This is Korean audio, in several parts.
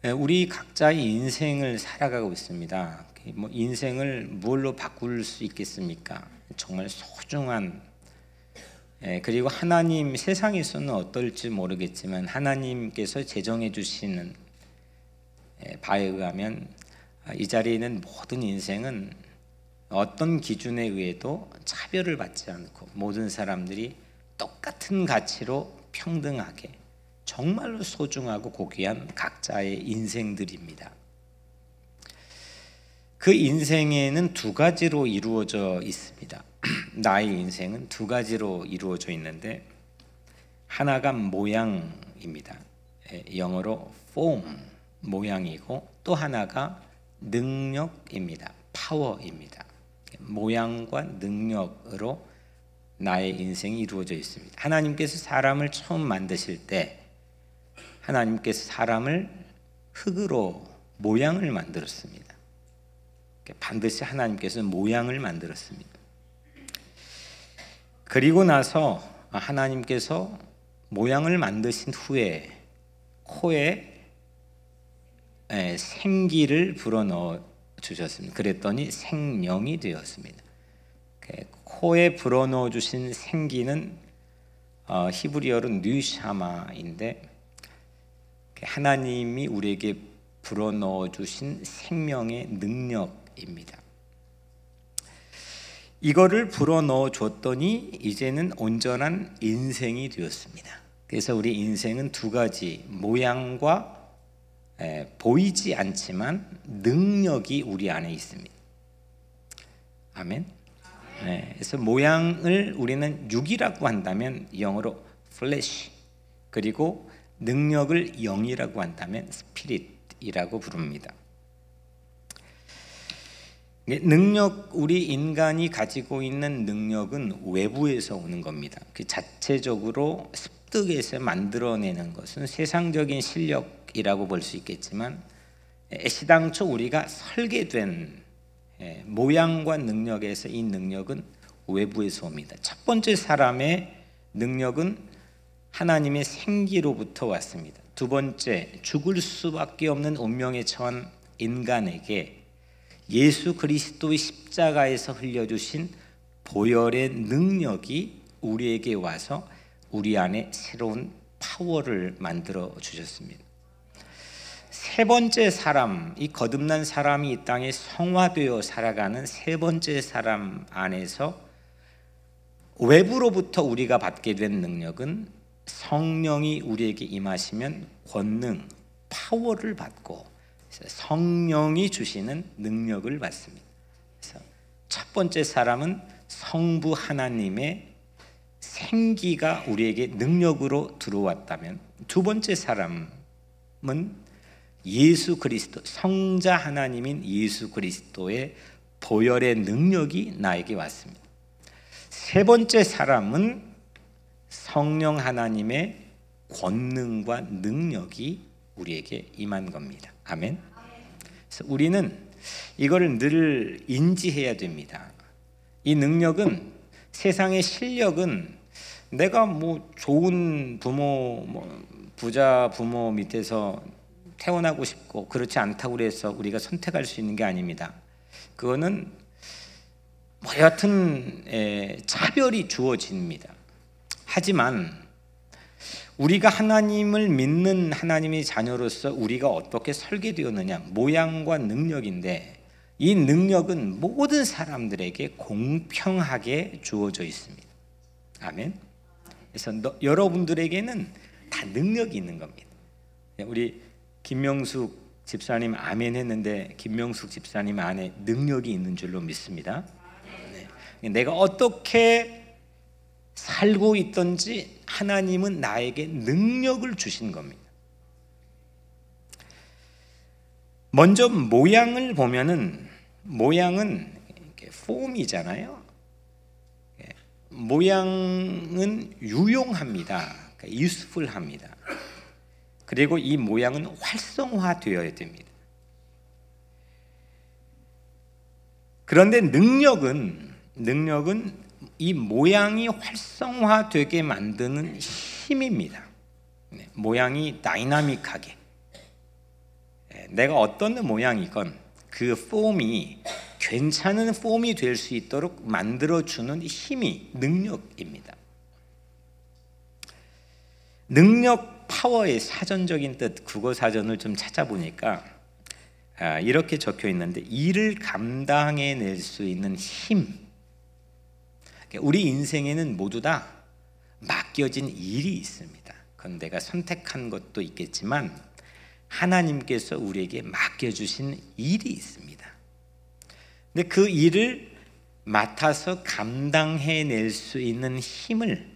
우리 각자의 인생을 살아가고 있습니다. 인생을 뭘로 바꿀 수 있겠습니까? 정말 소중한, 그리고 하나님, 세상에서는 어떨지 모르겠지만 하나님께서 제정해 주시는 바에 의하면 이 자리에 있는 모든 인생은 어떤 기준에 의해도 차별을 받지 않고 모든 사람들이 똑같은 가치로 평등하게 정말로 소중하고 고귀한 각자의 인생들입니다. 그 인생에는 두 가지로 이루어져 있습니다. 나의 인생은 두 가지로 이루어져 있는데, 하나가 모양입니다. 영어로 form, 모양이고, 또 하나가 능력입니다. 파워입니다. 모양과 능력으로 나의 인생이 이루어져 있습니다. 하나님께서 사람을 처음 만드실 때 하나님께서 사람을 흙으로 모양을 만들었습니다. 반드시 하나님께서 모양을 만들었습니다. 그리고 나서 하나님께서 모양을 만드신 후에 코에 생기를 불어넣어 주셨습니다. 그랬더니 생명이 되었습니다. 코에 불어넣어 주신 생기는 히브리어로 뉴샤마인데, 하나님이 우리에게 불어넣어 주신 생명의 능력입니다. 이거를 불어넣어 줬더니 이제는 온전한 인생이 되었습니다. 그래서 우리 인생은 두 가지, 모양과 보이지 않지만 능력이 우리 안에 있습니다. 아멘. 그래서 모양을 우리는 육이라고 한다면 영어로 flesh, 그리고 능력을 영이라고 한다면 spirit이라고 부릅니다. 능력, 우리 인간이 가지고 있는 능력은 외부에서 오는 겁니다. 그 자체적으로 습득해서 만들어내는 것은 세상적인 실력이라고 볼 수 있겠지만, 애시당초 우리가 설계된 모양과 능력에서 이 능력은 외부에서 옵니다. 첫 번째 사람의 능력은 하나님의 생기로부터 왔습니다. 두 번째, 죽을 수밖에 없는 운명에 처한 인간에게 예수 그리스도의 십자가에서 흘려주신 보혈의 능력이 우리에게 와서 우리 안에 새로운 파워를 만들어 주셨습니다. 세 번째 사람, 이 거듭난 사람이 이 땅에 성화되어 살아가는 세 번째 사람 안에서 외부로부터 우리가 받게 된 능력은 성령이 우리에게 임하시면 권능, 파워를 받고 성령이 주시는 능력을 받습니다. 그래서 첫 번째 사람은 성부 하나님의 생기가 우리에게 능력으로 들어왔다면, 두 번째 사람은 예수 그리스도, 성자 하나님인 예수 그리스도의 보혈의 능력이 나에게 왔습니다. 세 번째 사람은 성령 하나님의 권능과 능력이 우리에게 임한 겁니다. 아멘. 그래서 우리는 이걸 늘 인지해야 됩니다. 이 능력은, 세상의 실력은 내가 좋은 부모, 부자 부모 밑에서 태어나고 싶고 그렇지 않다고 해서 우리가 선택할 수 있는 게 아닙니다. 그거는 여하튼 차별이 주어집니다. 하지만 우리가 하나님을 믿는 하나님의 자녀로서 우리가 어떻게 설계되었느냐, 모양과 능력인데, 이 능력은 모든 사람들에게 공평하게 주어져 있습니다. 아멘. 그래서 여러분들에게는 다 능력이 있는 겁니다. 우리 김명숙 집사님 아멘 했는데, 김명숙 집사님 안에 능력이 있는 줄로 믿습니다. 내가 어떻게 살고 있든지 하나님은 나에게 능력을 주신 겁니다. 먼저 모양을 보면은, 모양은 폼이잖아요. 모양은 유용합니다. useful합니다. 그리고 이 모양은 활성화되어야 됩니다. 그런데 능력은 이 모양이 활성화되게 만드는 힘입니다. 모양이 다이나믹하게, 내가 어떤 모양이건 그 폼이 괜찮은 폼이 될 수 있도록 만들어주는 힘이 능력입니다. 능력, 파워의 사전적인 뜻, 국어 사전을 좀 찾아보니까 이렇게 적혀 있는데, 일을 감당해낼 수 있는 힘. 우리 인생에는 모두 다 맡겨진 일이 있습니다. 그건 내가 선택한 것도 있겠지만 하나님께서 우리에게 맡겨주신 일이 있습니다. 근데 그 일을 맡아서 감당해낼 수 있는 힘을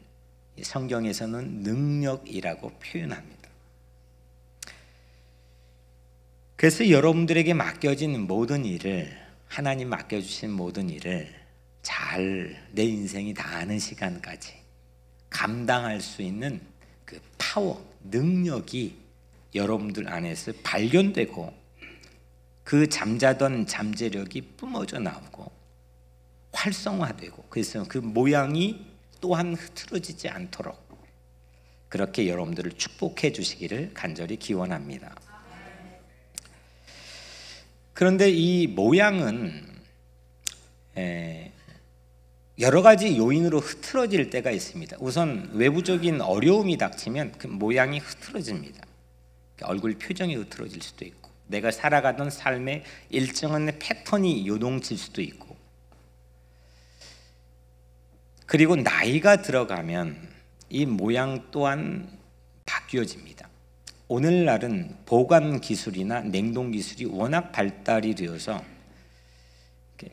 성경에서는 능력이라고 표현합니다. 그래서 여러분들에게 맡겨진 모든 일을, 하나님 맡겨주신 모든 일을 잘 내 인생이 다하는 시간까지 감당할 수 있는 그 파워, 능력이 여러분들 안에서 발견되고, 그 잠자던 잠재력이 뿜어져 나오고 활성화되고, 그래서 그 모양이 또한 흐트러지지 않도록 그렇게 여러분들을 축복해 주시기를 간절히 기원합니다. 그런데 이 모양은 여러 가지 요인으로 흐트러질 때가 있습니다. 우선 외부적인 어려움이 닥치면 그 모양이 흐트러집니다. 얼굴 표정이 흐트러질 수도 있고, 내가 살아가던 삶의 일정한 패턴이 요동칠 수도 있고, 그리고 나이가 들어가면 이 모양 또한 바뀌어집니다. 오늘날은 보관 기술이나 냉동 기술이 워낙 발달이 되어서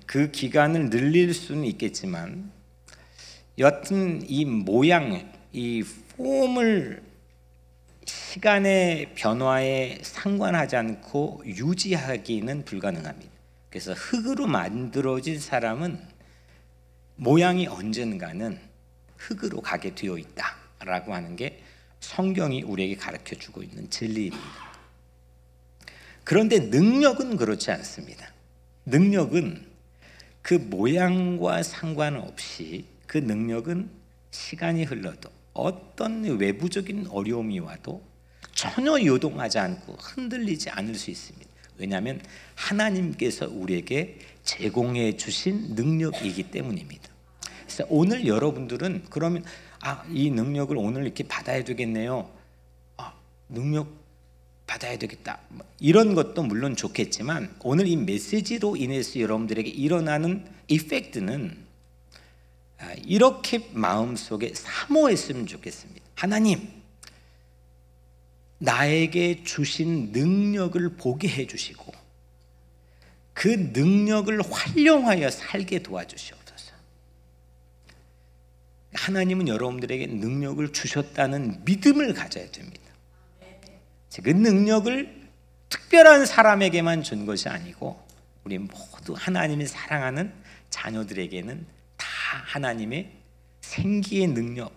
그 기간을 늘릴 수는 있겠지만, 여하튼 이 모양, 이 폼을 시간의 변화에 상관하지 않고 유지하기는 불가능합니다. 그래서 흙으로 만들어진 사람은 모양이 언젠가는 흙으로 가게 되어 있다라고 하는 게 성경이 우리에게 가르쳐주고 있는 진리입니다. 그런데 능력은 그렇지 않습니다. 능력은 그 모양과 상관없이, 그 능력은 시간이 흘러도 어떤 외부적인 어려움이 와도 전혀 요동하지 않고 흔들리지 않을 수 있습니다. 왜냐하면 하나님께서 우리에게 제공해 주신 능력이기 때문입니다. 그래서 오늘 여러분들은 그러면 이 능력을 오늘 이렇게 받아야 되겠네요. 능력 받아야 되겠다. 이런 것도 물론 좋겠지만, 오늘 이 메시지로 인해서 여러분들에게 일어나는 이펙트는 이렇게 마음속에 사모했으면 좋겠습니다. 하나님, 나에게 주신 능력을 보게 해주시고 그 능력을 활용하여 살게 도와주시옵소서. 하나님은 여러분들에게 능력을 주셨다는 믿음을 가져야 됩니다. 그 능력을 특별한 사람에게만 준 것이 아니고 우리 모두 하나님이 사랑하는 자녀들에게는 다 하나님의 생기의 능력,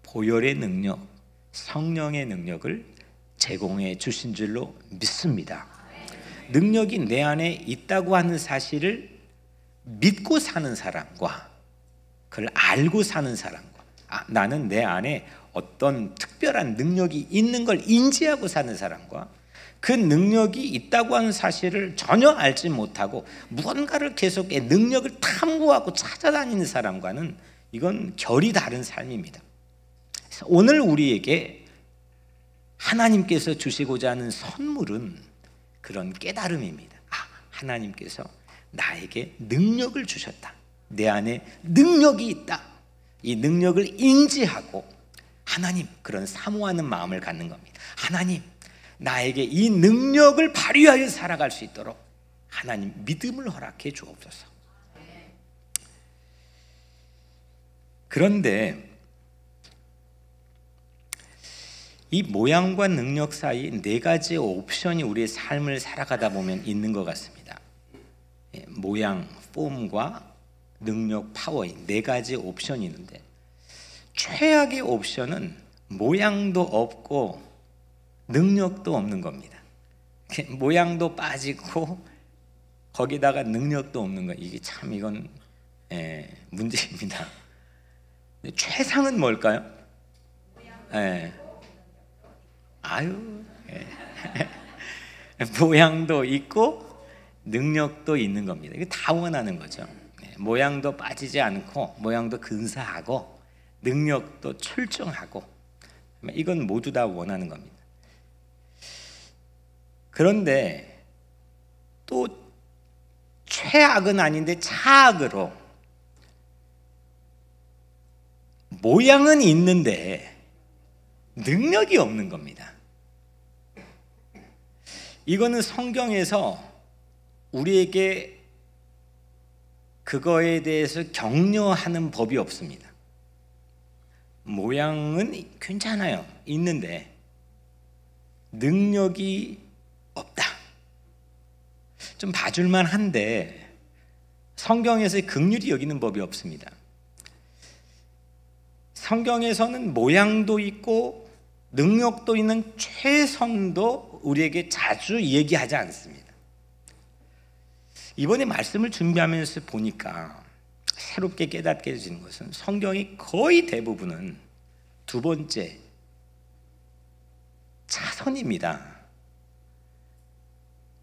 보혈의 능력, 성령의 능력을 제공해 주신 줄로 믿습니다. 능력이 내 안에 있다고 하는 사실을 믿고 사는 사람과 그걸 알고 사는 사람과, 나는 내 안에 어떤 특별한 능력이 있는 걸 인지하고 사는 사람과, 그 능력이 있다고 하는 사실을 전혀 알지 못하고 무언가를 계속 능력을 탐구하고 찾아다니는 사람과는 이건 결이 다른 삶입니다. 그래서 오늘 우리에게 하나님께서 주시고자 하는 선물은 그런 깨달음입니다. 하나님께서 나에게 능력을 주셨다. 내 안에 능력이 있다. 이 능력을 인지하고 하나님, 그런 사모하는 마음을 갖는 겁니다. 하나님, 나에게 이 능력을 발휘하여 살아갈 수 있도록 하나님 믿음을 허락해 주옵소서. 그런데 이 모양과 능력 사이 네 가지의 옵션이 우리의 삶을 살아가다 보면 있는 것 같습니다. 모양, 폼과 능력, 파워의 네 가지의 옵션이 있는데, 최악의 옵션은 모양도 없고 능력도 없는 겁니다. 모양도 빠지고 거기다가 능력도 없는 거, 이게 참 이건 문제입니다. 최상은 뭘까요? 모양도 있고 능력도 있는 겁니다. 이거 다 원하는 거죠. 모양도 빠지지 않고 모양도 근사하고 능력도 출중하고 이건 모두 다 원하는 겁니다. 그런데 또 최악은 아닌데 차악으로 모양은 있는데 능력이 없는 겁니다. 이거는 성경에서 우리에게 그거에 대해서 격려하는 법이 없습니다. 모양은 괜찮아요. 있는데 능력이 없다. 좀 봐줄만 한데 성경에서 긍휼히 여기는 법이 없습니다. 성경에서는 모양도 있고 능력도 있는 최선도 우리에게 자주 얘기하지 않습니다. 이번에 말씀을 준비하면서 보니까 새롭게 깨닫게 되는 것은 성경이 거의 대부분은 두 번째 차선입니다.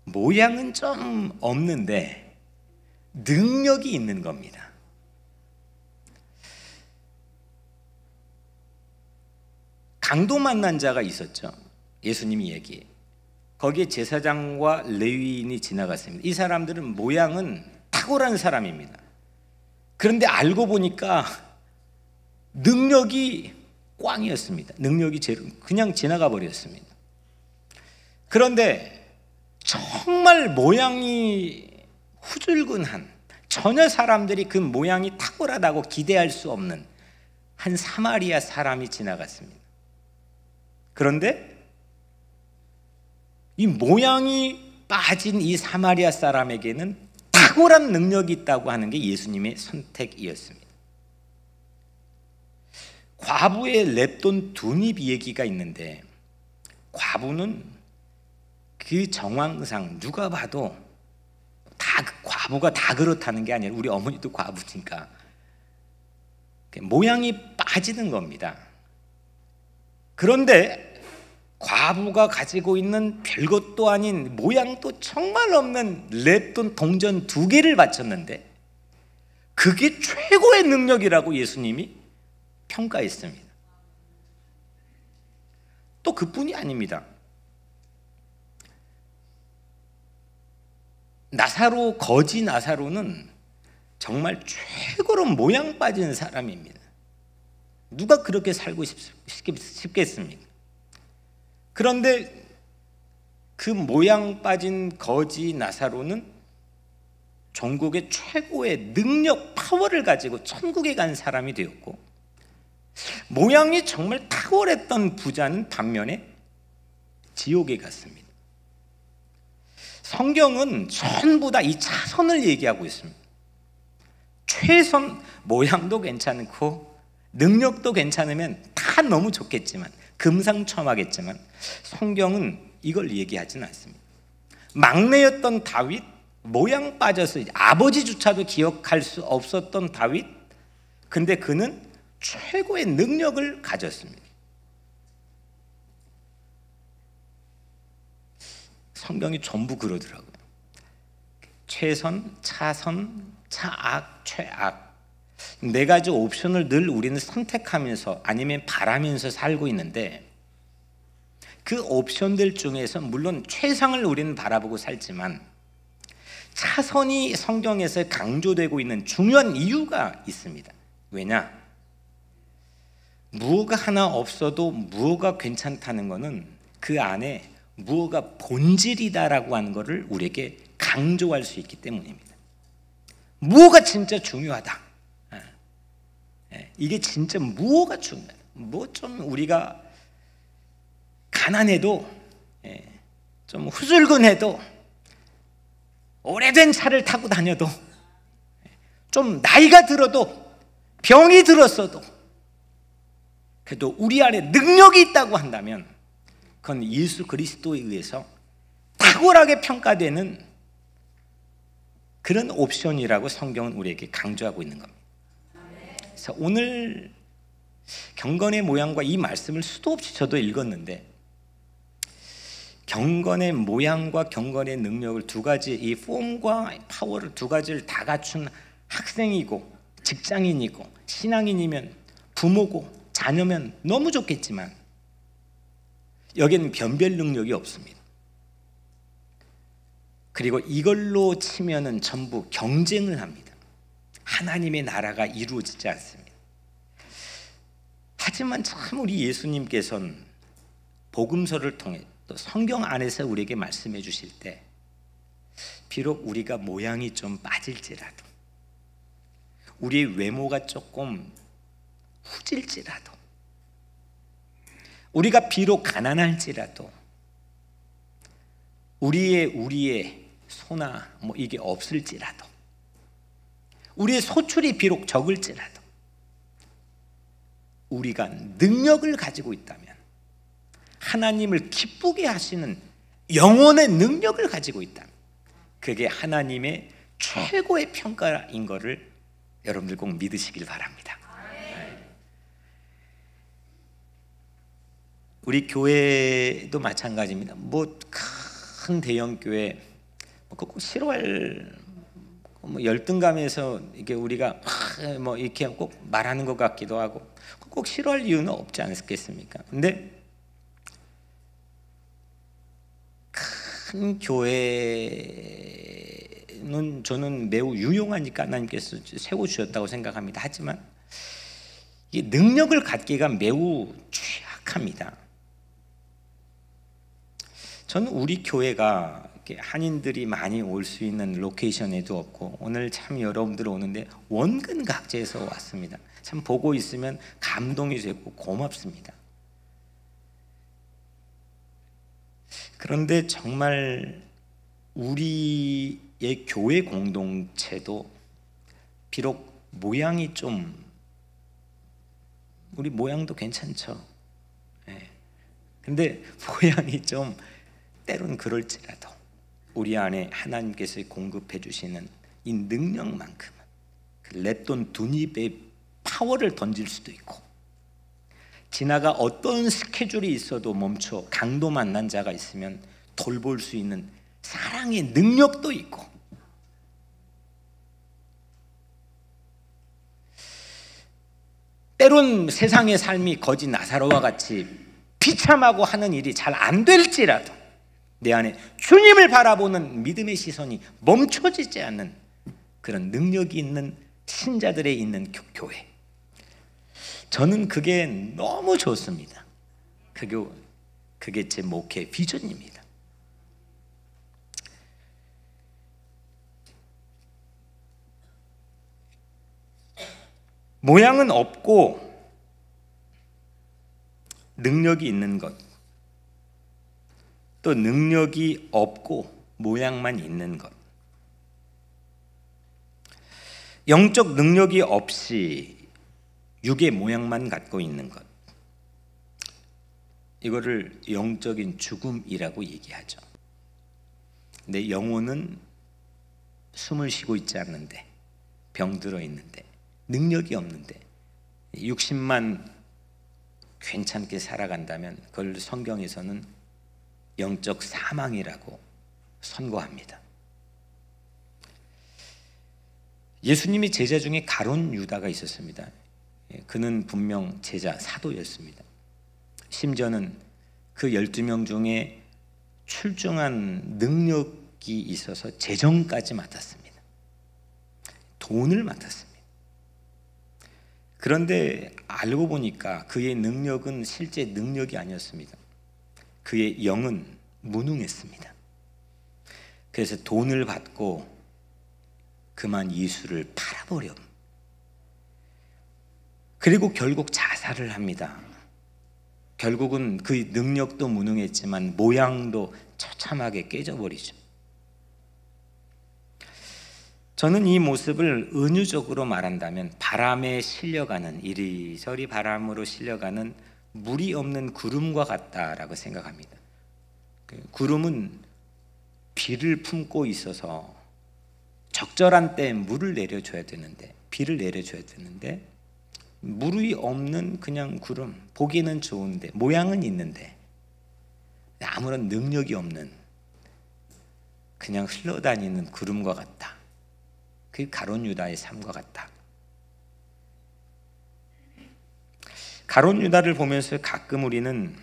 모양은 좀 없는데 능력이 있는 겁니다. 강도 만난 자가 있었죠. 예수님이 얘기해. 거기에 제사장과 레위인이 지나갔습니다. 이 사람들은 모양은 탁월한 사람입니다. 그런데 알고 보니까 능력이 꽝이었습니다. 능력이 그냥 지나가 버렸습니다. 그런데 정말 모양이 후줄근한, 전혀 사람들이 그 모양이 탁월하다고 기대할 수 없는 한 사마리아 사람이 지나갔습니다. 그런데 이 모양이 빠진 이 사마리아 사람에게는 탁월한 능력이 있다고 하는 게 예수님의 선택이었습니다. 과부의 랩돈 두닙 얘기가 있는데, 과부는 그 정황상 누가 봐도 다 과부가 다 그렇다는 게 아니라 우리 어머니도 과부니까 모양이 빠지는 겁니다. 그런데 과부가 가지고 있는 별것도 아닌 모양도 정말 없는 랩돈 동전 2개를 바쳤는데 그게 최고의 능력이라고 예수님이 평가했습니다. 또 그뿐이 아닙니다. 나사로, 거지 나사로는 정말 최고로 모양 빠진 사람입니다. 누가 그렇게 살고 싶겠습니까? 그런데 그 모양 빠진 거지 나사로는 전국의 최고의 능력, 파워를 가지고 천국에 간 사람이 되었고, 모양이 정말 탁월했던 부자는 반면에 지옥에 갔습니다. 성경은 전부 다 이 차선을 얘기하고 있습니다. 최선, 모양도 괜찮고 능력도 괜찮으면 다 너무 좋겠지만, 금상첨화겠지만 성경은 이걸 얘기하지는 않습니다. 막내였던 다윗, 모양 빠져서 아버지조차도 기억할 수 없었던 다윗, 근데 그는 최고의 능력을 가졌습니다. 성경이 전부 그러더라고요. 최선, 차선, 차악, 최악, 4가지 옵션을 늘 우리는 선택하면서 아니면 바라면서 살고 있는데, 그 옵션들 중에서 물론 최상을 우리는 바라보고 살지만 차선이 성경에서 강조되고 있는 중요한 이유가 있습니다. 왜냐? 무엇가 하나 없어도 무엇가 괜찮다는 것은 그 안에 무엇가 본질이다라고 하는 것을 우리에게 강조할 수 있기 때문입니다. 무엇가 진짜 중요하다. 이게 진짜 무엇가 중요하다. 뭐 좀 우리가 가난해도, 좀 후줄근해도, 오래된 차를 타고 다녀도, 좀 나이가 들어도, 병이 들었어도, 그래도 우리 안에 능력이 있다고 한다면 그건 예수 그리스도에 의해서 탁월하게 평가되는 그런 옵션이라고 성경은 우리에게 강조하고 있는 겁니다. 그래서 오늘 경건의 모양과 이 말씀을 수도 없이 저도 읽었는데, 경건의 모양과 경건의 능력을 두 가지, 이 폼과 파워를 두 가지를 다 갖춘 학생이고 직장인이고 신앙인이면 부모고 자녀면 너무 좋겠지만 여기는 변별 능력이 없습니다. 그리고 이걸로 치면은 전부 경쟁을 합니다. 하나님의 나라가 이루어지지 않습니다. 하지만 참 우리 예수님께서는 복음서를 통해 또 성경 안에서 우리에게 말씀해 주실 때 비록 우리가 모양이 좀 빠질지라도 우리의 외모가 조금 후질지라도 우리가 비록 가난할지라도 우리의 소나 뭐 이게 없을지라도 우리의 소출이 비록 적을지라도 우리가 능력을 가지고 있다면 하나님을 기쁘게 하시는 영혼의 능력을 가지고 있다면 그게 하나님의 최고의 평가인 것을 여러분들 꼭 믿으시길 바랍니다. 우리 교회도 마찬가지입니다. 뭐 큰 대형 교회 꼭 싫어할 열등감에서 이게 우리가 뭐 이렇게 꼭 말하는 것 같기도 하고 꼭 싫어할 이유는 없지 않겠습니까? 근데 큰 교회는 저는 매우 유용하니까 하나님께서 세워주셨다고 생각합니다. 하지만 이 능력을 갖기가 매우 취약합니다. 저는 우리 교회가 한인들이 많이 올 수 있는 로케이션에도 없고 오늘 참 여러분들 오는데 원근 각지에서 왔습니다. 참 보고 있으면 감동이 되고 고맙습니다. 그런데 정말 우리의 교회 공동체도 비록 모양이 좀 우리 모양도 괜찮죠. 근데 모양이 좀 때론 그럴지라도 우리 안에 하나님께서 공급해 주시는 이 능력만큼은 그 랩돈 두닙의 파워를 던질 수도 있고 지나가 어떤 스케줄이 있어도 멈춰 강도 만난 자가 있으면 돌볼 수 있는 사랑의 능력도 있고 때론 세상의 삶이 거지 나사로와 같이 비참하고 하는 일이 잘 안 될지라도 내 안에 주님을 바라보는 믿음의 시선이 멈춰지지 않는 그런 능력이 있는 신자들의 있는 교회, 저는 그게 너무 좋습니다. 그게 제 목회 비전입니다. 모양은 없고 능력이 있는 것, 또 능력이 없고 모양만 있는 것, 영적 능력이 없이 육의 모양만 갖고 있는 것, 이거를 영적인 죽음이라고 얘기하죠. 내 영혼은 숨을 쉬고 있지 않는데, 병들어 있는데, 능력이 없는데, 육신만 괜찮게 살아간다면 그걸 성경에서는 영적 사망이라고 선고합니다. 예수님이 제자 중에 가룟 유다가 있었습니다. 그는 분명 제자 사도였습니다. 심지어는 그 12명 중에 출중한 능력이 있어서 재정까지 맡았습니다. 돈을 맡았습니다. 그런데 알고 보니까 그의 능력은 실제 능력이 아니었습니다. 그의 영은 무능했습니다. 그래서 돈을 받고 그만 예수를 팔아버려. 그리고 결국 자살을 합니다. 결국은 그 능력도 무능했지만 모양도 처참하게 깨져버리죠. 저는 이 모습을 은유적으로 말한다면 바람에 실려가는, 이리저리 바람으로 실려가는 물이 없는 구름과 같다라고 생각합니다. 구름은 비를 품고 있어서 적절한 때에 물을 내려줘야 되는데, 비를 내려줘야 되는데 물이 없는 그냥 구름, 보기는 좋은데 모양은 있는데 아무런 능력이 없는 그냥 흘러다니는 구름과 같다. 그게 가룟 유다의 삶과 같다. 가룟 유다를 보면서 가끔 우리는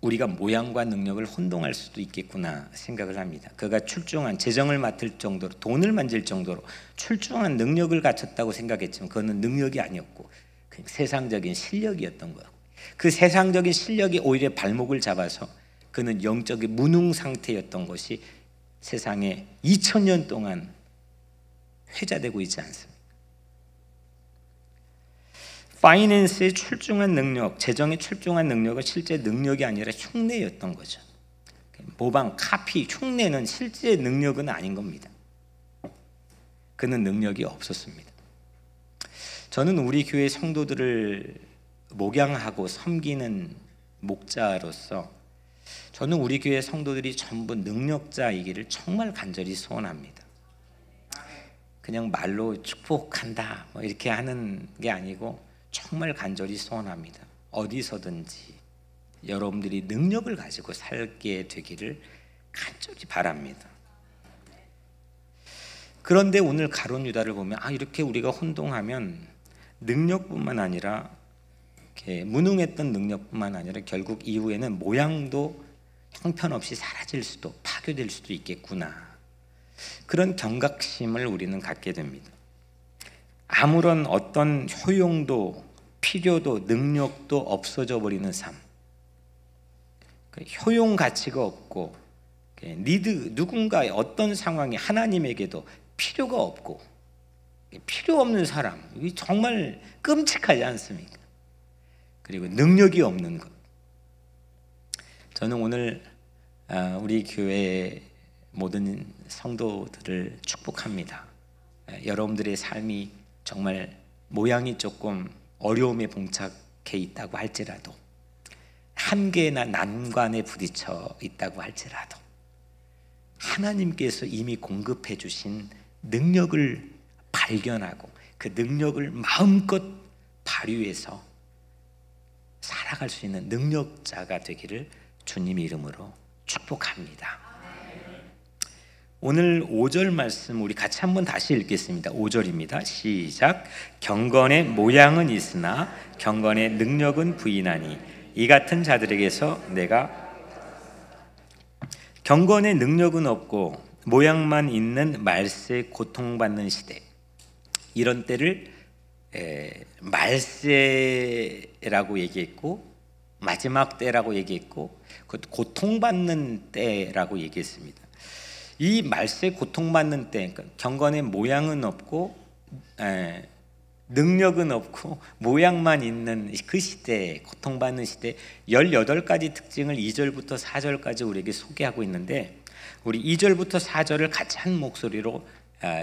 우리가 모양과 능력을 혼동할 수도 있겠구나 생각을 합니다. 그가 출중한 재정을 맡을 정도로, 돈을 만질 정도로 출중한 능력을 갖췄다고 생각했지만 그거는 능력이 아니었고 그냥 세상적인 실력이었던 거예요. 그 세상적인 실력이 오히려 발목을 잡아서 그는 영적인 무능 상태였던 것이 세상에 2000년 동안 회자되고 있지 않습니까? 파이낸스의 출중한 능력, 재정의 출중한 능력은 실제 능력이 아니라 흉내였던 거죠. 모방, 카피, 흉내는 실제 능력은 아닌 겁니다. 그는 능력이 없었습니다. 저는 우리 교회 성도들을 목양하고 섬기는 목자로서 저는 우리 교회 성도들이 전부 능력자이기를 정말 간절히 소원합니다. 그냥 말로 축복한다 뭐 이렇게 하는 게 아니고 정말 간절히 소원합니다. 어디서든지 여러분들이 능력을 가지고 살게 되기를 간절히 바랍니다. 그런데 오늘 가룟 유다를 보면 이렇게 우리가 혼동하면 능력뿐만 아니라 이렇게 무능했던 능력뿐만 아니라 결국 이후에는 모양도 형편없이 사라질 수도 파괴될 수도 있겠구나. 그런 경각심을 우리는 갖게 됩니다. 아무런 어떤 효용도 필요도 능력도 없어져 버리는 삶, 효용 가치가 없고 누군가의 어떤 상황이 하나님에게도 필요가 없고 필요 없는 사람, 이게 정말 끔찍하지 않습니까? 그리고 능력이 없는 것. 저는 오늘 우리 교회의 모든 성도들을 축복합니다. 여러분들의 삶이 정말 모양이 조금 어려움에 봉착해 있다고 할지라도, 한계나 난관에 부딪혀 있다고 할지라도 하나님께서 이미 공급해 주신 능력을 발견하고 그 능력을 마음껏 발휘해서 살아갈 수 있는 능력자가 되기를 주님 이름으로 축복합니다. 오늘 5절 말씀 우리 같이 한번 다시 읽겠습니다. 5절입니다. 시작. 경건의 모양은 있으나 경건의 능력은 부인하니 이 같은 자들에게서 내가 경건의 능력은 없고 모양만 있는 말세에 고통받는 시대, 이런 때를 말세라고 얘기했고 마지막 때라고 얘기했고 고통받는 때라고 얘기했습니다. 이 말세 고통받는 때, 그러니까 경건의 모양은 없고 능력은 없고 모양만 있는 그 시대, 고통받는 시대, 18가지 특징을 2절부터 4절까지 우리에게 소개하고 있는데 우리 2절부터 4절을 같이 한 목소리로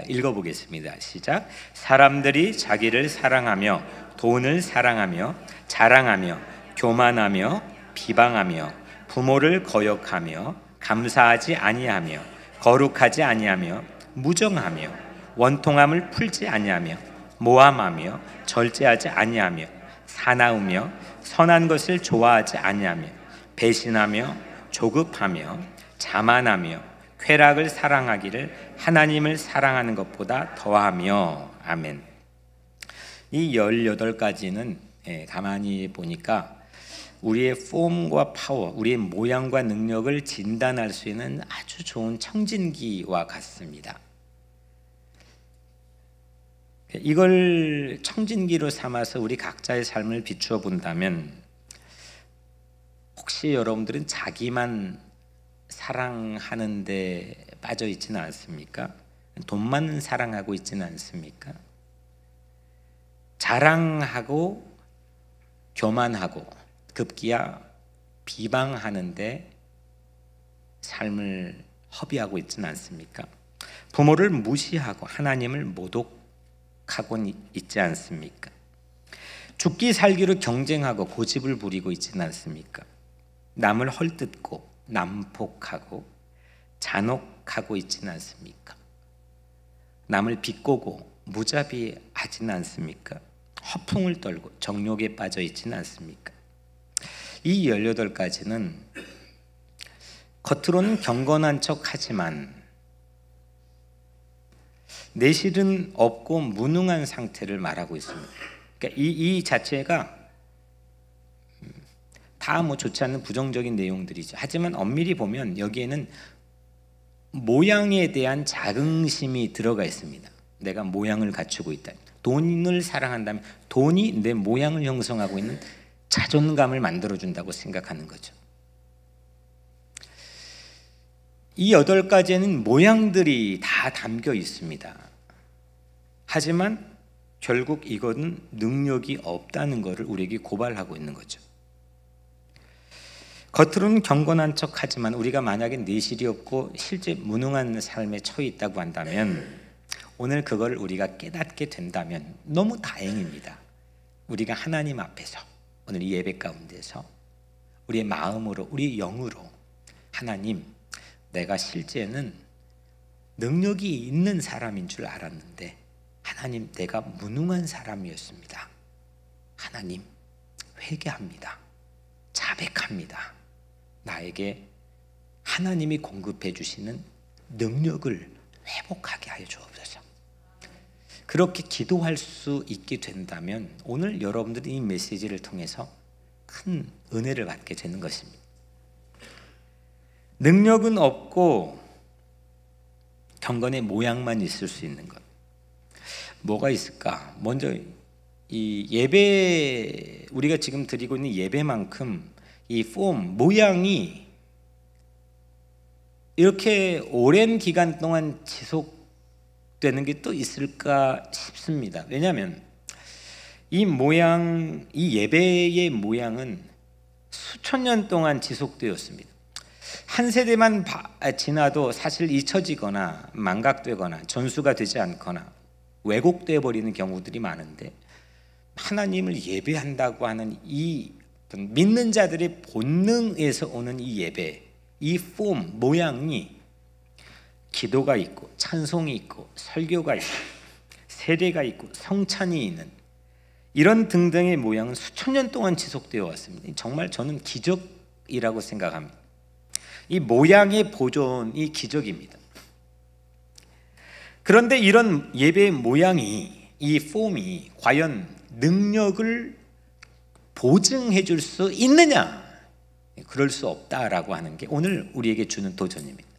읽어보겠습니다. 시작. 사람들이 자기를 사랑하며 돈을 사랑하며 자랑하며 교만하며 비방하며 부모를 거역하며 감사하지 아니하며 거룩하지 아니하며 무정하며 원통함을 풀지 아니하며 모함하며 절제하지 아니하며 사나우며 선한 것을 좋아하지 아니하며 배신하며 조급하며 자만하며 쾌락을 사랑하기를 하나님을 사랑하는 것보다 더하며. 아멘. 이 18가지는 가만히 보니까 우리의 폼과 파워, 우리의 모양과 능력을 진단할 수 있는 아주 좋은 청진기와 같습니다. 이걸 청진기로 삼아서 우리 각자의 삶을 비추어 본다면 혹시 여러분들은 자기만 사랑하는 데 빠져 있지는 않습니까? 돈만 사랑하고 있지는 않습니까? 자랑하고 교만하고 급기야 비방하는데 삶을 허비하고 있지는 않습니까? 부모를 무시하고 하나님을 모독하고 있지 않습니까? 죽기 살기로 경쟁하고 고집을 부리고 있지는 않습니까? 남을 헐뜯고 난폭하고 잔혹하고 있지는 않습니까? 남을 비꼬고 무자비하지는 않습니까? 허풍을 떨고 정욕에 빠져 있지는 않습니까? 이 18가지는 겉으로는 경건한 척하지만 내실은 없고 무능한 상태를 말하고 있습니다. 그러니까 이 자체가 다 뭐 좋지 않은 부정적인 내용들이죠. 하지만 엄밀히 보면 여기에는 모양에 대한 자긍심이 들어가 있습니다. 내가 모양을 갖추고 있다. 돈을 사랑한다면 돈이 내 모양을 형성하고 있는 자존감을 만들어준다고 생각하는 거죠. 이 8가지에는 모양들이 다 담겨 있습니다. 하지만 결국 이것은 능력이 없다는 것을 우리에게 고발하고 있는 거죠. 겉으로는 경건한 척하지만 우리가 만약에 내실이 없고 실제 무능한 삶에 처해 있다고 한다면 오늘 그걸 우리가 깨닫게 된다면 너무 다행입니다. 우리가 하나님 앞에서 오늘 이 예배 가운데서 우리의 마음으로 우리의 영으로 하나님, 내가 실제는 능력이 있는 사람인 줄 알았는데 하나님, 내가 무능한 사람이었습니다. 하나님, 회개합니다. 자백합니다. 나에게 하나님이 공급해 주시는 능력을 회복하게 하여 주옵소서. 그렇게 기도할 수 있게 된다면 오늘 여러분들이 이 메시지를 통해서 큰 은혜를 받게 되는 것입니다. 능력은 없고 경건의 모양만 있을 수 있는 것. 뭐가 있을까? 먼저 이 예배, 우리가 지금 드리고 있는 예배만큼 이 폼, 모양이 이렇게 오랜 기간 동안 지속되는 게 또 있을까 싶습니다. 왜냐하면 이 모양, 이 예배의 모양은 수천 년 동안 지속되었습니다. 한 세대만 지나도 사실 잊혀지거나 망각되거나 전수가 되지 않거나 왜곡되어 버리는 경우들이 많은데, 하나님을 예배한다고 하는 이 믿는 자들의 본능에서 오는 이 예배, 이 폼, 모양이 기도가 있고 찬송이 있고 설교가 있고 세례가 있고 성찬이 있는 이런 등등의 모양은 수천 년 동안 지속되어 왔습니다. 정말 저는 기적이라고 생각합니다. 이 모양의 보존이 기적입니다. 그런데 이런 예배의 모양이, 이 폼이 과연 능력을 보증해 줄 수 있느냐? 그럴 수 없다라고 하는 게 오늘 우리에게 주는 도전입니다.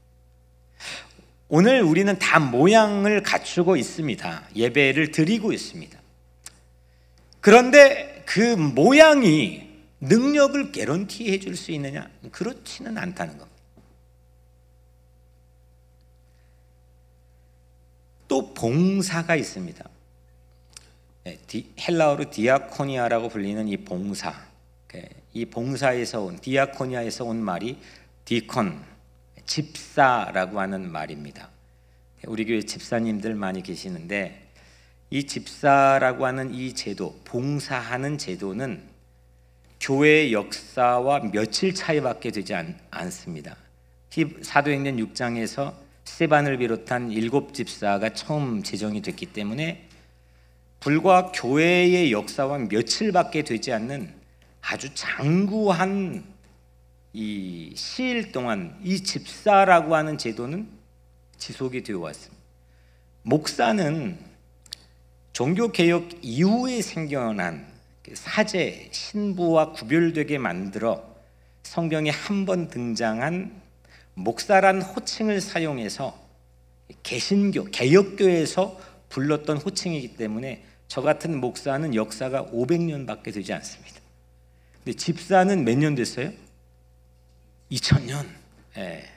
오늘 우리는 다 모양을 갖추고 있습니다. 예배를 드리고 있습니다. 그런데 그 모양이 능력을 개런티해 줄 수 있느냐? 그렇지는 않다는 겁니다. 또 봉사가 있습니다. 헬라어로 디아코니아라고 불리는 이 봉사, 이 봉사에서 온, 디아코니아에서 온 말이 디콘, 집사라고 하는 말입니다. 우리 교회 집사님들 많이 계시는데 이 집사라고 하는 이 제도, 봉사하는 제도는 교회의 역사와 며칠 차이밖에 되지 않습니다. 사도행전 6장에서 스데반을 비롯한 7집사가 처음 제정이 됐기 때문에 불과 교회의 역사와 며칠밖에 되지 않는 아주 장구한 이 시일 동안 이 집사라고 하는 제도는 지속이 되어 왔습니다. 목사는 종교개혁 이후에 생겨난 사제, 신부와 구별되게 만들어 성경에 한 번 등장한 목사란 호칭을 사용해서 개신교, 개혁교에서 불렀던 호칭이기 때문에 저 같은 목사는 역사가 500년밖에 되지 않습니다. 근데 집사는 몇 년 됐어요? 2000년. 예.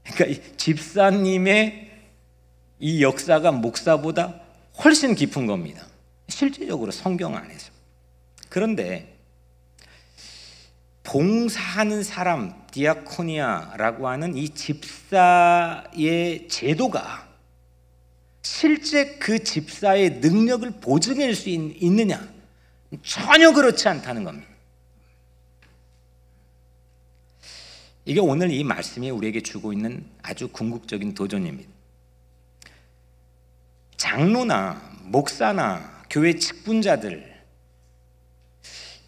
그러니까 이 집사님의 이 역사가 목사보다 훨씬 깊은 겁니다. 실질적으로 성경 안에서. 그런데 봉사하는 사람, 디아코니아라고 하는 이 집사의 제도가 실제 그 집사의 능력을 보증할 수 있느냐? 전혀 그렇지 않다는 겁니다. 이게 오늘 이 말씀이 우리에게 주고 있는 아주 궁극적인 도전입니다. 장로나 목사나 교회 직분자들,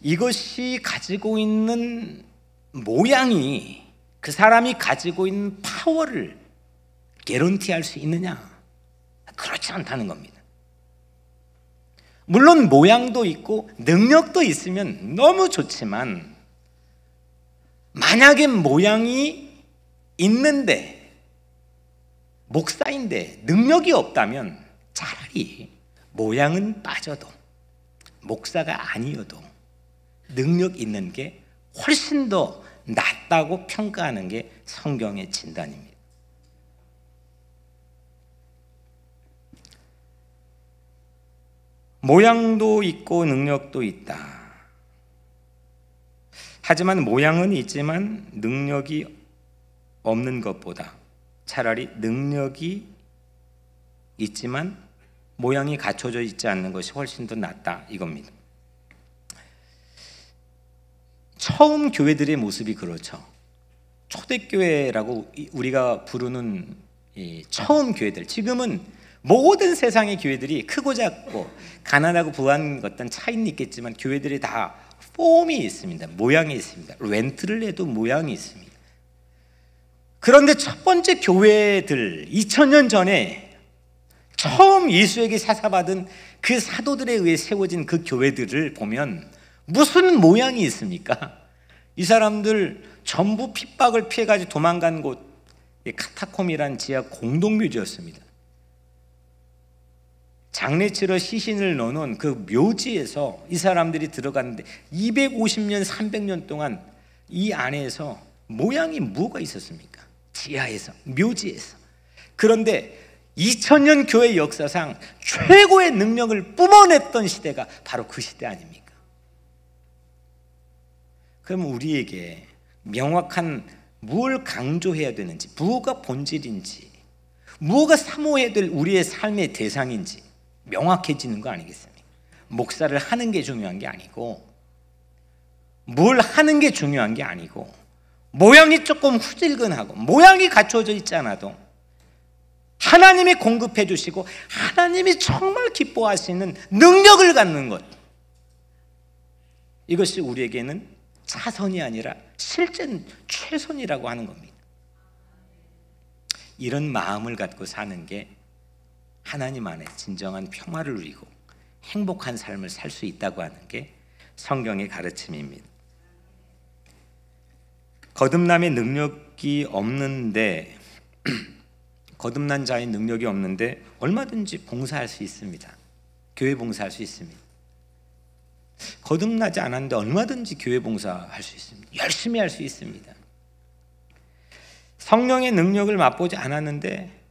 이것이 가지고 있는 모양이 그 사람이 가지고 있는 파워를 개런티할 수 있느냐? 그렇지 않다는 겁니다. 물론 모양도 있고 능력도 있으면 너무 좋지만, 만약에 모양이 있는데 목사인데 능력이 없다면 차라리 모양은 빠져도 목사가 아니어도 능력 있는 게 훨씬 더 낫다고 평가하는 게 성경의 진단입니다. 모양도 있고 능력도 있다. 하지만 모양은 있지만 능력이 없는 것보다 차라리 능력이 있지만 모양이 갖춰져 있지 않는 것이 훨씬 더 낫다, 이겁니다. 처음 교회들의 모습이 그렇죠. 초대교회라고 우리가 부르는 이 처음 교회들, 지금은 모든 세상의 교회들이 크고 작고 가난하고 부한 어떤 차이는 있겠지만 교회들이 다 폼이 있습니다. 모양이 있습니다. 렌트를 해도 모양이 있습니다. 그런데 첫 번째 교회들, 2000년 전에 처음 예수에게 사사받은 그 사도들에 의해 세워진 그 교회들을 보면 무슨 모양이 있습니까? 이 사람들 전부 핍박을 피해가지고 도망간 곳, 카타콤이란 지하 공동묘지였습니다. 장례치러 시신을 넣어놓은 그 묘지에서 이 사람들이 들어갔는데 250년, 300년 동안 이 안에서 모양이 뭐가 있었습니까? 지하에서, 묘지에서. 그런데 2000년 교회 역사상 최고의 능력을 뿜어냈던 시대가 바로 그 시대 아닙니까? 그럼 우리에게 명확한 무엇을 강조해야 되는지, 무엇가 본질인지, 무엇가 사모해야 될 우리의 삶의 대상인지 명확해지는 거 아니겠습니까? 목사를 하는 게 중요한 게 아니고, 뭘 하는 게 중요한 게 아니고, 모양이 조금 후질근하고 모양이 갖춰져 있지 않아도 하나님이 공급해 주시고 하나님이 정말 기뻐하시는 능력을 갖는 것, 이것이 우리에게는 차선이 아니라 실제 최선이라고 하는 겁니다. 이런 마음을 갖고 사는 게 하나님 안에 진정한 평화를 누리고 행복한 삶을 살 수 있다고 하는 게 성경의 가르침입니다. 거듭남의 능력이 없는데, 거듭난 자의 능력이 없는데 얼마든지 봉사할 수 있습니다. 교회 봉사할 수 있습니다. 거듭나지 않았는데 얼마든지 교회 봉사할 수 있습니다. 열심히 할 수 있습니다. 성령의 능력을 맛보지 않았는데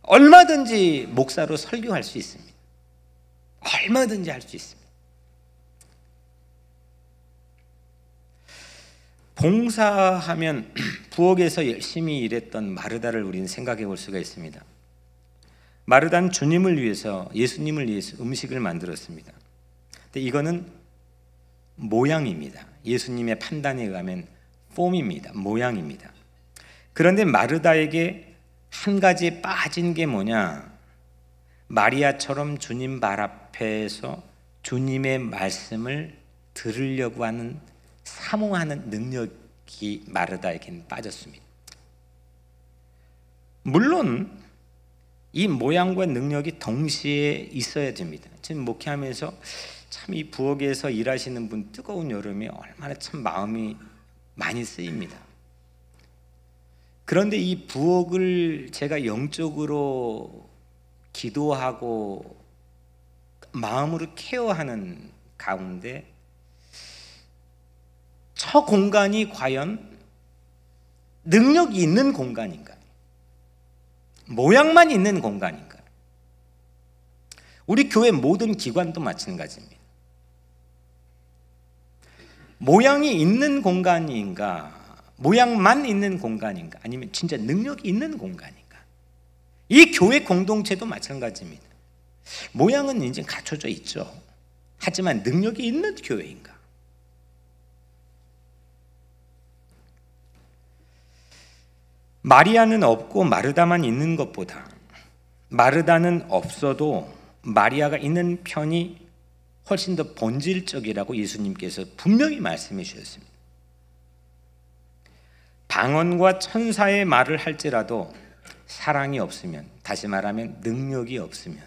얼마든지 목사로 설교할 수 있습니다. 얼마든지 할 수 있습니다. 봉사하면 부엌에서 열심히 일했던 마르다를 우리는 생각해 볼 수가 있습니다. 마르다는 주님을 위해서, 예수님을 위해서 음식을 만들었습니다. 근데 이거는 모양입니다. 예수님의 판단에 의하면 폼입니다. 모양입니다. 그런데 마르다에게 한 가지 빠진 게 뭐냐? 마리아처럼 주님 발 앞에서 주님의 말씀을 들으려고 하는, 사모하는 능력이 마르다에게는 빠졌습니다. 물론 이 모양과 능력이 동시에 있어야 됩니다. 지금 목회하면서 참 이 부엌에서 일하시는 분, 뜨거운 여름에 얼마나 참 마음이 많이 쓰입니다. 그런데 이 부엌을 제가 영적으로 기도하고 마음으로 케어하는 가운데 저 공간이 과연 능력이 있는 공간인가요? 모양만 있는 공간인가요? 우리 교회 모든 기관도 마찬가지입니다. 모양이 있는 공간인가, 모양만 있는 공간인가, 아니면 진짜 능력이 있는 공간인가? 이 교회 공동체도 마찬가지입니다. 모양은 이제 갖춰져 있죠. 하지만 능력이 있는 교회인가? 마리아는 없고 마르다만 있는 것보다 마르다는 없어도 마리아가 있는 편이 훨씬 더 본질적이라고 예수님께서 분명히 말씀해 주셨습니다. 방언과 천사의 말을 할지라도 사랑이 없으면, 다시 말하면 능력이 없으면,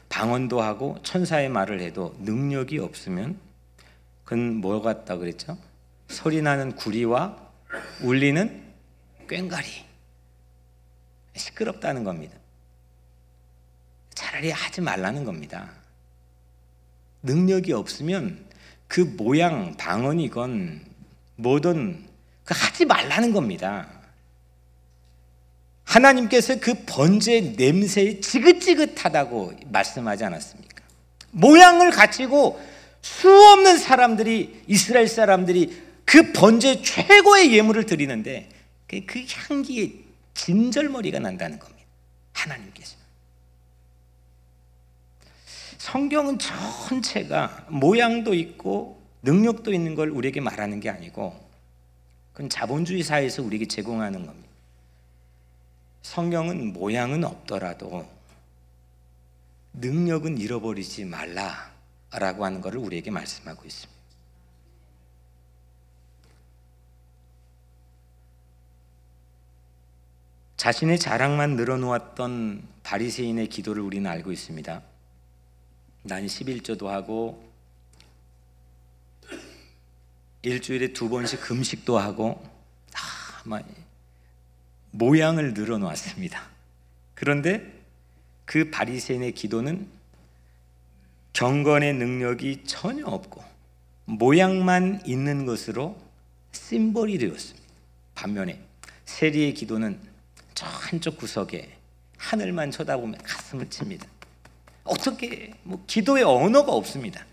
방언도 하고 천사의 말을 해도 능력이 없으면 그건 뭐 같다 그랬죠? 소리나는 구리와 울리는 꽹과리. 시끄럽다는 겁니다. 차라리 하지 말라는 겁니다. 능력이 없으면 그 모양, 방언이건 뭐든 그 하지 말라는 겁니다. 하나님께서 그 번제의 냄새에 지긋지긋하다고 말씀하지 않았습니까? 모양을 갖추고 수없는 사람들이, 이스라엘 사람들이 그 번제 최고의 예물을 드리는데 그 향기에 진절머리가 난다는 겁니다. 하나님께서. 성경은 전체가 모양도 있고 능력도 있는 걸 우리에게 말하는 게 아니고 그건 자본주의 사회에서 우리에게 제공하는 겁니다. 성경은 모양은 없더라도 능력은 잃어버리지 말라라고 하는 것을 우리에게 말씀하고 있습니다. 자신의 자랑만 늘어놓았던 바리새인의 기도를 우리는 알고 있습니다. 난 11조도 하고 일주일에 2번씩 금식도 하고 모양을 늘어놓았습니다. 그런데 그 바리새인의 기도는 경건의 능력이 전혀 없고 모양만 있는 것으로 심볼이 되었습니다. 반면에 세리의 기도는 저 한쪽 구석에 하늘만 쳐다보며 가슴을 칩니다. 어떻게 기도의 언어가 없습니다.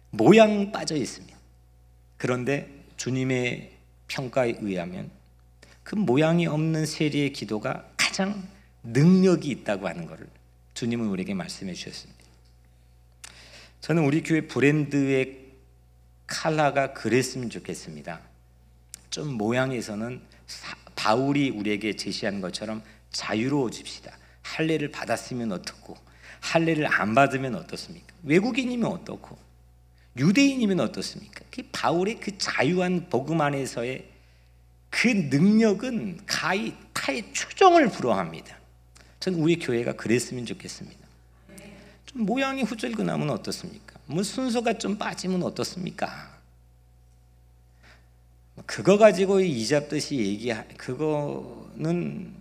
모양 빠져 있습니다. 그런데 주님의 평가에 의하면 그 모양이 없는 세리의 기도가 가장 능력이 있다고 하는 것을 주님은 우리에게 말씀해 주셨습니다. 저는 우리 교회 브랜드의 컬러가 그랬으면 좋겠습니다. 좀 모양에서는 바울이 우리에게 제시한 것처럼 자유로워집시다. 할례를 받았으면 어떻고 할례를 안 받으면 어떻습니까? 외국인이면 어떻고 유대인이면 어떻습니까? 그 바울의 그 자유한 복음 안에서의 그 능력은 타의 추종을 불허합니다. 저는 우리 교회가 그랬으면 좋겠습니다. 좀 모양이 후줄근하면 어떻습니까? 순서가 좀 빠지면 어떻습니까? 그거 가지고 이잡듯이 그거는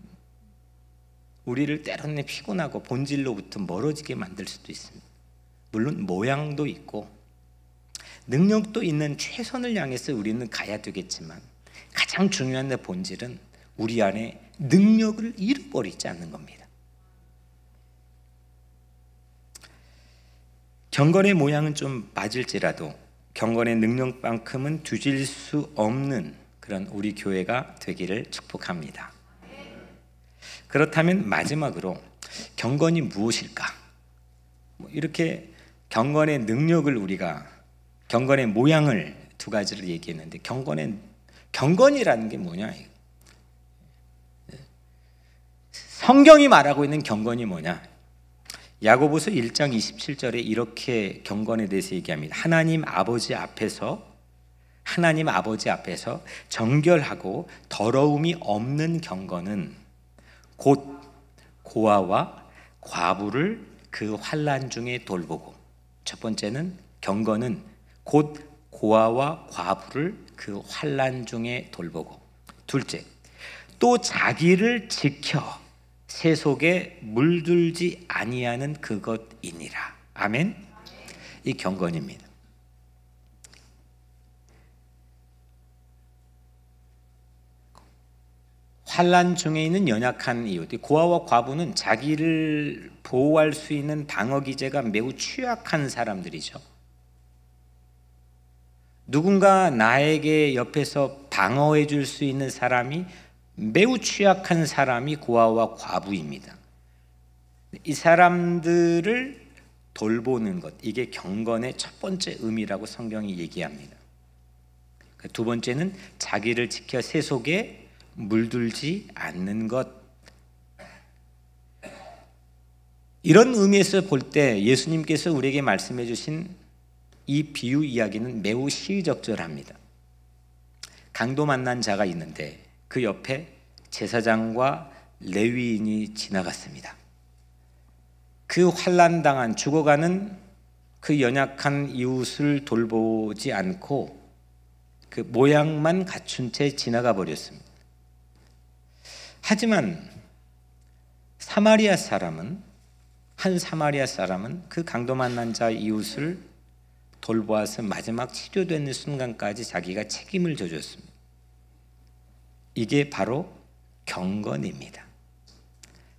우리를 때로는 피곤하고 본질로부터 멀어지게 만들 수도 있습니다. 물론 모양도 있고 능력도 있는 최선을 향해서 우리는 가야 되겠지만 가장 중요한 본질은 우리 안에 능력을 잃어버리지 않는 겁니다. 경건의 모양은 좀 빠질지라도 경건의 능력만큼은 뒤질 수 없는 그런 우리 교회가 되기를 축복합니다. 그렇다면 마지막으로 경건이 무엇일까? 이렇게 경건의 능력을 경건의 모양을 두 가지를 얘기했는데 경건이라는 게 뭐냐? 성경이 말하고 있는 경건이 뭐냐? 야고보서 1장 27절에 이렇게 경건에 대해서 얘기합니다. 하나님 아버지 앞에서 정결하고 더러움이 없는 경건은 곧 고아와 과부를 그 환난 중에 돌보고, 첫 번째는 경건은 곧 고아와 과부를 그 환난 중에 돌보고, 둘째 또 자기를 지켜 세속에 물들지 아니하는 그것이니라. 아멘. 이 경건입니다. 환난 중에 있는 연약한 이웃, 고아와 과부는 자기를 보호할 수 있는 방어 기제가 매우 취약한 사람들이죠. 누군가 나에게 옆에서 방어해 줄 수 있는 사람이 매우 취약한 사람이 고아와 과부입니다. 이 사람들을 돌보는 것, 이게 경건의 첫 번째 의미라고 성경이 얘기합니다. 두 번째는 자기를 지켜 세속에 물들지 않는 것. 이런 의미에서 볼 때 예수님께서 우리에게 말씀해 주신 이 비유 이야기는 매우 시의적절합니다. 강도 만난 자가 있는데 그 옆에 제사장과 레위인이 지나갔습니다. 그 환난당한 죽어가는 그 연약한 이웃을 돌보지 않고 그 모양만 갖춘 채 지나가 버렸습니다. 하지만 한 사마리아 사람은 그 강도 만난 자 이웃을 돌보아서 마지막 치료되는 순간까지 자기가 책임을 져줬습니다. 이게 바로 경건입니다.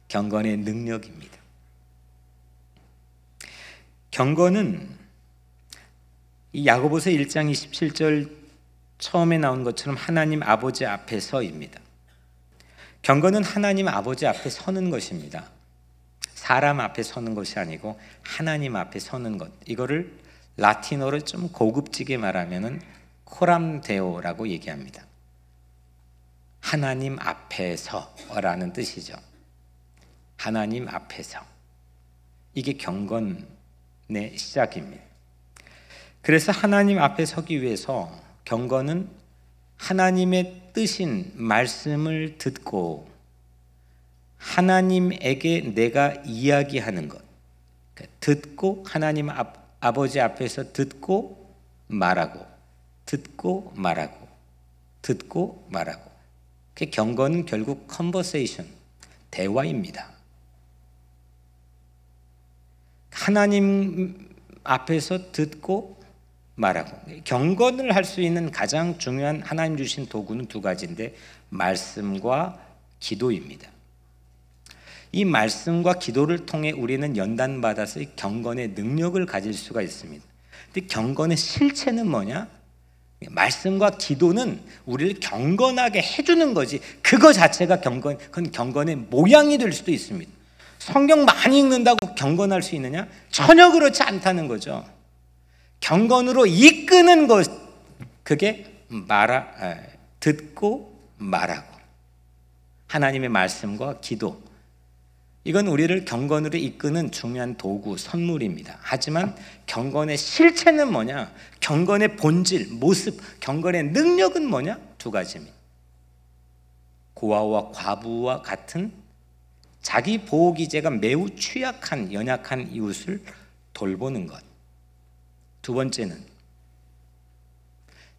경건의 능력입니다. 경건은 이 야고보서 1장 27절 처음에 나온 것처럼 하나님 아버지 앞에 서입니다. 경건은 하나님 아버지 앞에 서는 것입니다. 사람 앞에 서는 것이 아니고 하나님 앞에 서는 것. 이거를 라틴어로 좀 고급지게 말하면은 코람데오라고 얘기합니다. 하나님 앞에서라는 뜻이죠. 하나님 앞에서. 이게 경건의 시작입니다. 그래서 하나님 앞에 서기 위해서 경건은 하나님의 뜻인 말씀을 듣고 하나님에게 내가 이야기하는 것. 듣고 하나님 아버지 앞에서 듣고 말하고 듣고 말하고 듣고 말하고. 경건은 결국 컨버세이션, 대화입니다. 하나님 앞에서 듣고 말하고. 경건을 할 수 있는 가장 중요한 하나님 주신 도구는 두 가지인데 말씀과 기도입니다. 이 말씀과 기도를 통해 우리는 연단받아서 경건의 능력을 가질 수가 있습니다. 근데 경건의 실체는 뭐냐? 말씀과 기도는 우리를 경건하게 해주는 거지, 그거 자체가 그건 경건의 모양이 될 수도 있습니다. 성경 많이 읽는다고 경건할 수 있느냐? 전혀 그렇지 않다는 거죠. 경건으로 이끄는 것, 그게 듣고 말하고 하나님의 말씀과 기도, 이건 우리를 경건으로 이끄는 중요한 도구, 선물입니다. 하지만 경건의 실체는 뭐냐? 경건의 본질, 모습, 경건의 능력은 뭐냐? 두 가지입니다. 고아와 과부와 같은 자기 보호기제가 매우 취약한 연약한 이웃을 돌보는 것. 두 번째는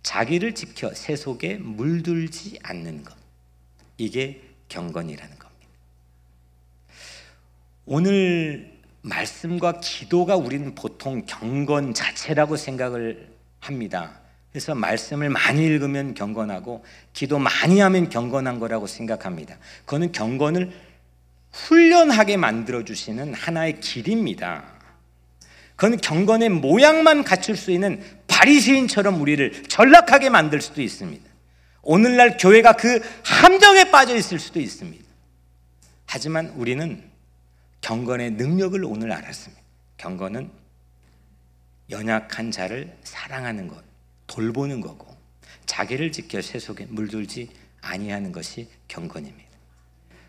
자기를 지켜 세속에 물들지 않는 것. 이게 경건이라는 겁니다. 오늘 말씀과 기도가 우리는 보통 경건 자체라고 생각을 합니다. 그래서 말씀을 많이 읽으면 경건하고 기도 많이 하면 경건한 거라고 생각합니다. 그거는 경건을 훈련하게 만들어주시는 하나의 길입니다. 그건 경건의 모양만 갖출 수 있는 바리새인처럼 우리를 전락하게 만들 수도 있습니다. 오늘날 교회가 그 함정에 빠져 있을 수도 있습니다. 하지만 우리는 경건의 능력을 오늘 알았습니다. 경건은 연약한 자를 사랑하는 것, 돌보는 거고 자기를 지켜 세속에 물들지 아니하는 것이 경건입니다.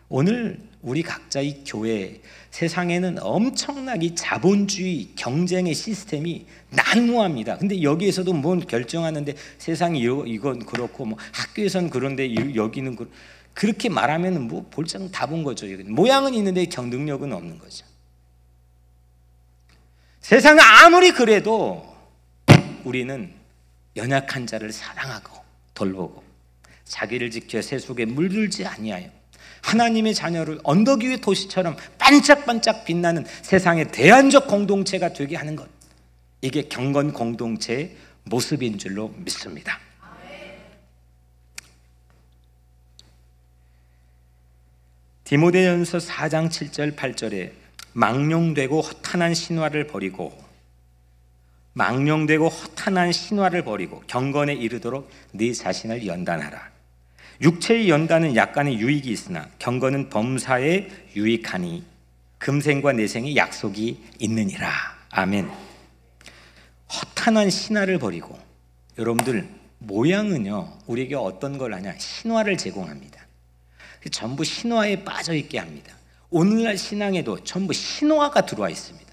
오늘 우리 각자 이 교회, 세상에는 엄청나게 자본주의 경쟁의 시스템이 난무합니다. 근데 여기에서도 뭐 결정하는데 세상이 이건 그렇고 뭐 학교에선 그런데 여기는 그렇게 말하면 뭐 볼장 다 본 거죠. 모양은 있는데 능력은 없는 거죠. 세상은 아무리 그래도 우리는 연약한 자를 사랑하고 돌보고 자기를 지켜 세속에 물들지 아니하여 하나님의 자녀를 언덕 위의 도시처럼 반짝반짝 빛나는 세상의 대안적 공동체가 되게 하는 것, 이게 경건 공동체의 모습인 줄로 믿습니다. 디모데전서 4장 7절 8절에 망령되고 허탄한 신화를 버리고 경건에 이르도록 네 자신을 연단하라. 육체의 연단은 약간의 유익이 있으나 경건은 범사에 유익하니 금생과 내생의 약속이 있느니라. 아멘. 허탄한 신화를 버리고, 여러분들 모양은요 우리에게 어떤 걸 하냐? 신화를 제공합니다. 전부 신화에 빠져 있게 합니다. 오늘날 신앙에도 전부 신화가 들어와 있습니다.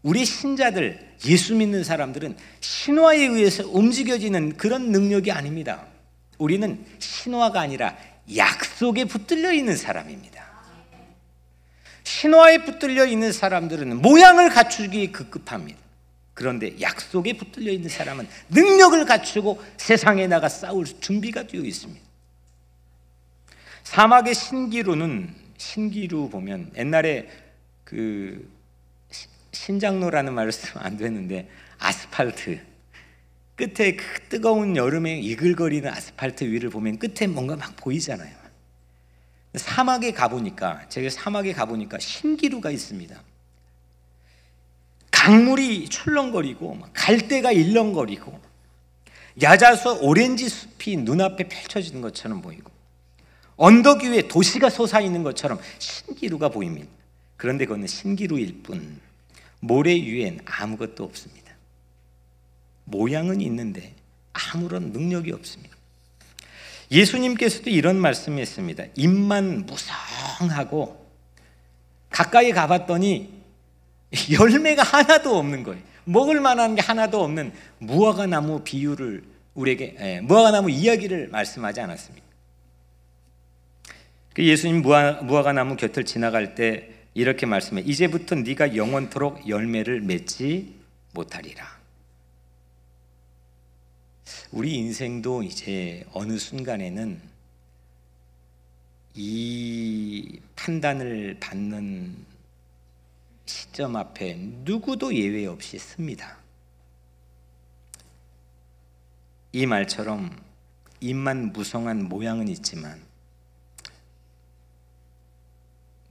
우리 신자들, 예수 믿는 사람들은 신화에 의해서 움직여지는 그런 능력이 아닙니다. 우리는 신화가 아니라 약속에 붙들려 있는 사람입니다. 신화에 붙들려 있는 사람들은 모양을 갖추기 급급합니다. 그런데 약속에 붙들려 있는 사람은 능력을 갖추고 세상에 나가 싸울 준비가 되어 있습니다. 사막의 신기루 보면 옛날에 그 신장로라는 말을 쓰면 안 되는데 아스팔트 끝에 그 뜨거운 여름에 이글거리는 아스팔트 위를 보면 끝에 뭔가 막 보이잖아요. 제가 사막에 가보니까 신기루가 있습니다. 강물이 출렁거리고 갈대가 일렁거리고 야자수 오렌지 숲이 눈앞에 펼쳐지는 것처럼 보이고 언덕 위에 도시가 솟아있는 것처럼 신기루가 보입니다. 그런데 그건 신기루일 뿐 모래 위엔 아무것도 없습니다. 모양은 있는데 아무런 능력이 없습니다. 예수님께서도 이런 말씀을 했습니다. 입만 무성하고 가까이 가봤더니 열매가 하나도 없는 거예요. 먹을 만한 게 하나도 없는 무화과나무 비유를 우리에게 무화과나무 이야기를 말씀하지 않았습니까? 예수님 무화과나무 곁을 지나갈 때 이렇게 말씀해 이제부터 네가 영원토록 열매를 맺지 못하리라. 우리 인생도 이제 어느 순간에는 이 판단을 받는 시점 앞에 누구도 예외 없이 씁니다. 이 말처럼 입만 무성한 모양은 있지만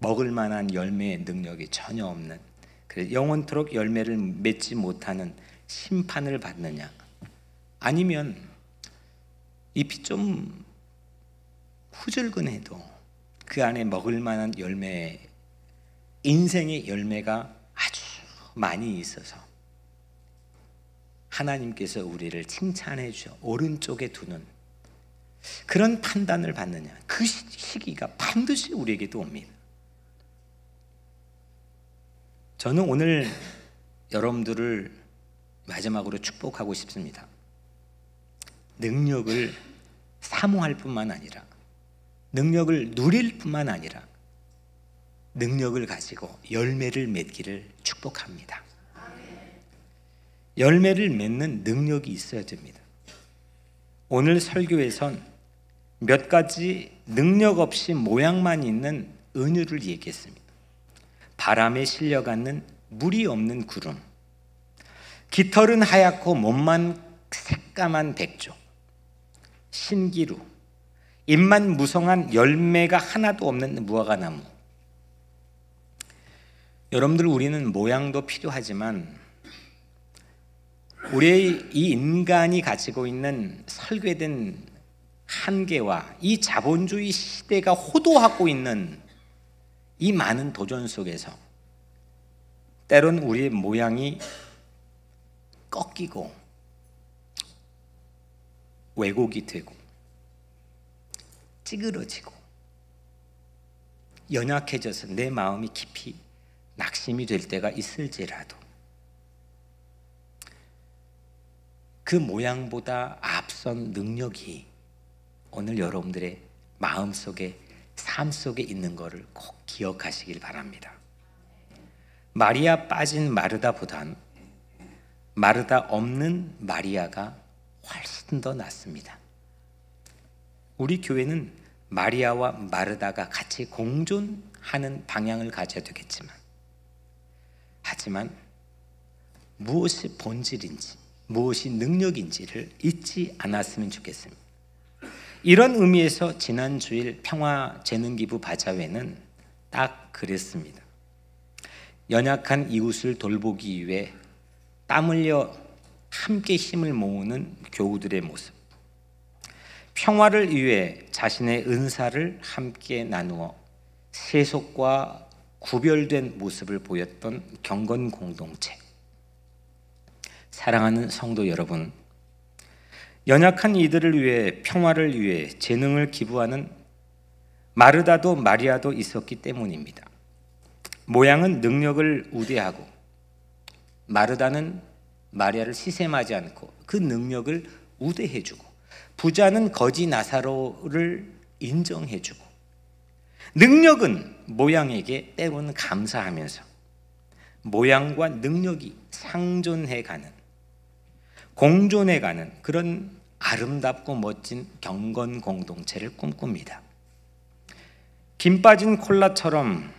먹을 만한 열매의 능력이 전혀 없는, 그래서 영원토록 열매를 맺지 못하는 심판을 받느냐, 아니면 잎이 좀 후줄근해도 그 안에 먹을 만한 열매, 인생의 열매가 아주 많이 있어서 하나님께서 우리를 칭찬해 주셔 오른쪽에 두는 그런 판단을 받느냐, 그 시기가 반드시 우리에게도 옵니다. 저는 오늘 여러분들을 마지막으로 축복하고 싶습니다. 능력을 사모할 뿐만 아니라, 능력을 누릴 뿐만 아니라 능력을 가지고 열매를 맺기를 축복합니다. 열매를 맺는 능력이 있어야 됩니다. 오늘 설교에선 몇 가지 능력 없이 모양만 있는 은유를 얘기했습니다. 바람에 실려가는 물이 없는 구름, 깃털은 하얗고 몸만 새까만 백조, 신기루, 잎만 무성한 열매가 하나도 없는 무화과나무. 여러분들, 우리는 모양도 필요하지만 우리의 이 인간이 가지고 있는 설계된 한계와 이 자본주의 시대가 호도하고 있는 이 많은 도전 속에서 때론 우리의 모양이 꺾이고 왜곡이 되고 찌그러지고 연약해져서 내 마음이 깊이 낙심이 될 때가 있을지라도 그 모양보다 앞선 능력이 오늘 여러분들의 마음속에, 삶 속에 있는 것을 꼭 기억하시길 바랍니다. 마리아 빠진 마르다보단 마르다 없는 마리아가 훨씬 더 낫습니다. 우리 교회는 마리아와 마르다가 같이 공존하는 방향을 가져야 되겠지만, 하지만 무엇이 본질인지, 무엇이 능력인지를 잊지 않았으면 좋겠습니다. 이런 의미에서 지난 주일 평화재능기부 바자회는 딱 그랬습니다. 연약한 이웃을 돌보기 위해 땀 흘려 함께 힘을 모으는 교우들의 모습, 평화를 위해 자신의 은사를 함께 나누어 세속과 구별된 모습을 보였던 경건 공동체. 사랑하는 성도 여러분, 연약한 이들을 위해, 평화를 위해 재능을 기부하는 마르다도 마리아도 있었기 때문입니다. 모양은 능력을 우대하고, 마르다는 마리아를 시샘하지 않고 그 능력을 우대해주고, 부자는 거지 나사로를 인정해주고, 능력은 모양에게 때로는 감사하면서 모양과 능력이 상존해가는, 공존해가는 그런 아름답고 멋진 경건 공동체를 꿈꿉니다. 김 빠진 콜라처럼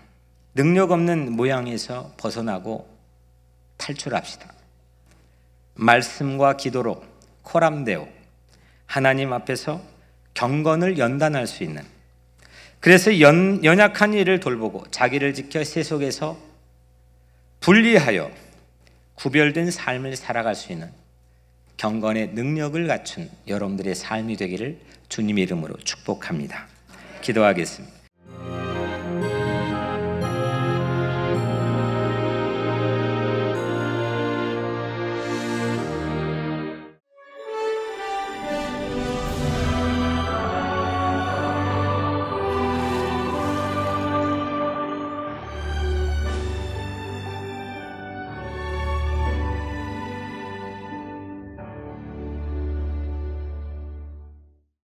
능력 없는 모양에서 벗어나고 탈출합시다. 말씀과 기도로 코람데오, 하나님 앞에서 경건을 연단할 수 있는, 그래서 연약한 이를 돌보고 자기를 지켜 세속에서 분리하여 구별된 삶을 살아갈 수 있는 경건의 능력을 갖춘 여러분들의 삶이 되기를 주님의 이름으로 축복합니다. 기도하겠습니다.